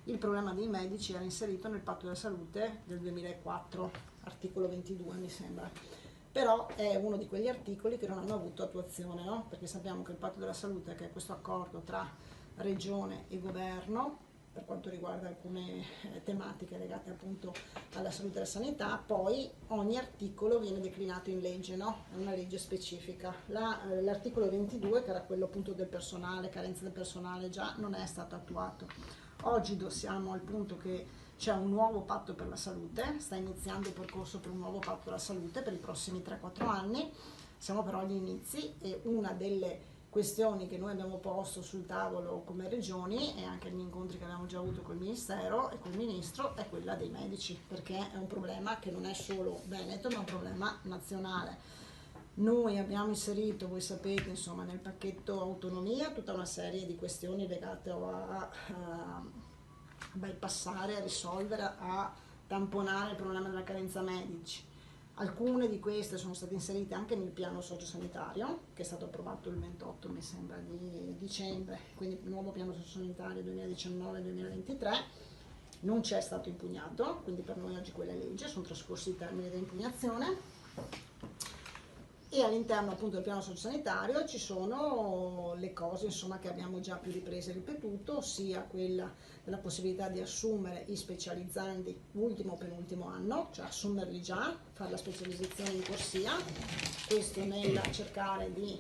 il problema dei medici era inserito nel patto della salute del 2004, articolo 22 mi sembra, però è uno di quegli articoli che non hanno avuto attuazione, no? Perché sappiamo che il patto della salute, che è questo accordo tra regione e governo per quanto riguarda alcune tematiche legate appunto alla salute e alla sanità, poi ogni articolo viene declinato in legge, no? È una legge specifica. L'articolo 22, che era quello appunto del personale, carenza del personale, già non è stato attuato. Oggi siamo al punto che c'è un nuovo patto per la salute, sta iniziando il percorso per un nuovo patto per la salute per i prossimi 3-4 anni, siamo però agli inizi e una delle questioni che noi abbiamo posto sul tavolo come regioni e anche negli incontri che abbiamo già avuto col Ministero e col Ministro è quella dei medici, perché è un problema che non è solo veneto ma è un problema nazionale. Noi abbiamo inserito, voi sapete, insomma, nel pacchetto autonomia tutta una serie di questioni legate a bypassare, a risolvere, a tamponare il problema della carenza medici. Alcune di queste sono state inserite anche nel piano sociosanitario, che è stato approvato il 28, mi sembra, di dicembre, quindi il nuovo piano sociosanitario 2019-2023. Non c'è stato impugnato, quindi per noi oggi quella è legge, sono trascorsi i termini di impugnazione. E all'interno appunto del piano sociosanitario ci sono le cose insomma che abbiamo già più ripreso e ripetuto, ossia quella della possibilità di assumere i specializzandi ultimo o penultimo anno, cioè assumerli già, fare la specializzazione in corsia, questo nel cercare di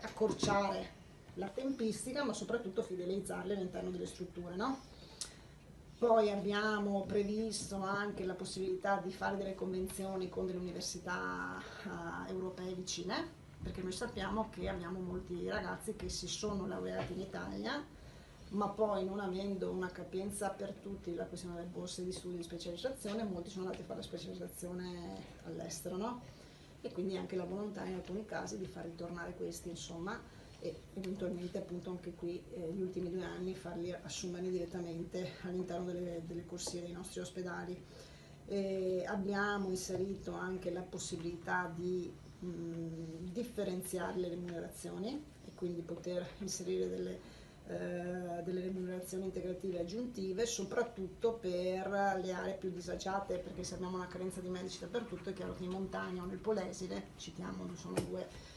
accorciare la tempistica ma soprattutto fidelizzarli all'interno delle strutture, no? Poi abbiamo previsto anche la possibilità di fare delle convenzioni con delle università europee vicine, perché noi sappiamo che abbiamo molti ragazzi che si sono laureati in Italia, ma poi non avendo una capienza per tutti la questione delle borse di studio di specializzazione, molti sono andati a fare la specializzazione all'estero, no? E quindi anche la volontà in alcuni casi di far ritornare questi, insomma, e eventualmente appunto anche qui gli ultimi 2 anni farli assumere direttamente all'interno delle corsie dei nostri ospedali. Abbiamo inserito anche la possibilità di differenziare le remunerazioni e quindi poter inserire delle remunerazioni integrative aggiuntive, soprattutto per le aree più disagiate, perché se abbiamo una carenza di medici dappertutto è chiaro che in montagna o nel Polesine, citiamo insomma 2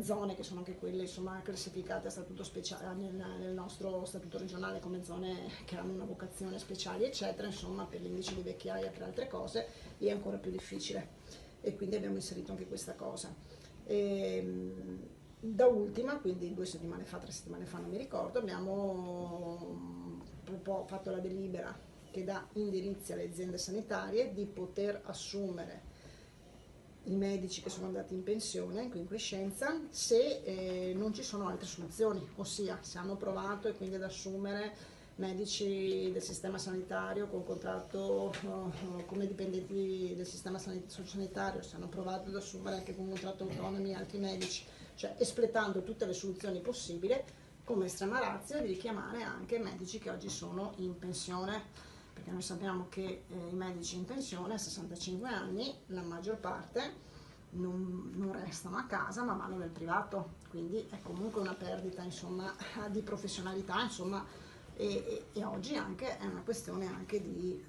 zone che sono anche quelle insomma classificate a statuto speciale nel nostro statuto regionale come zone che hanno una vocazione speciale eccetera, insomma per l'indice di vecchiaia e per altre cose è ancora più difficile e quindi abbiamo inserito anche questa cosa. Da ultima, quindi 2 settimane fa, 3 settimane fa, non mi ricordo, abbiamo fatto la delibera che dà indirizzi alle aziende sanitarie di poter assumere i medici che sono andati in pensione, in quiescenza, se non ci sono altre soluzioni, ossia se hanno provato e quindi ad assumere medici del sistema sanitario con contratto come dipendenti del sistema sanitario, se hanno provato ad assumere anche con contratto autonomi altri medici, cioè espletando tutte le soluzioni possibili, come estrema ratio di richiamare anche medici che oggi sono in pensione, perché noi sappiamo che i medici in pensione a 65 anni, la maggior parte, non restano a casa ma vanno nel privato, quindi è comunque una perdita insomma, di professionalità insomma, e oggi anche è una questione anche di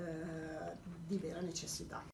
vera necessità.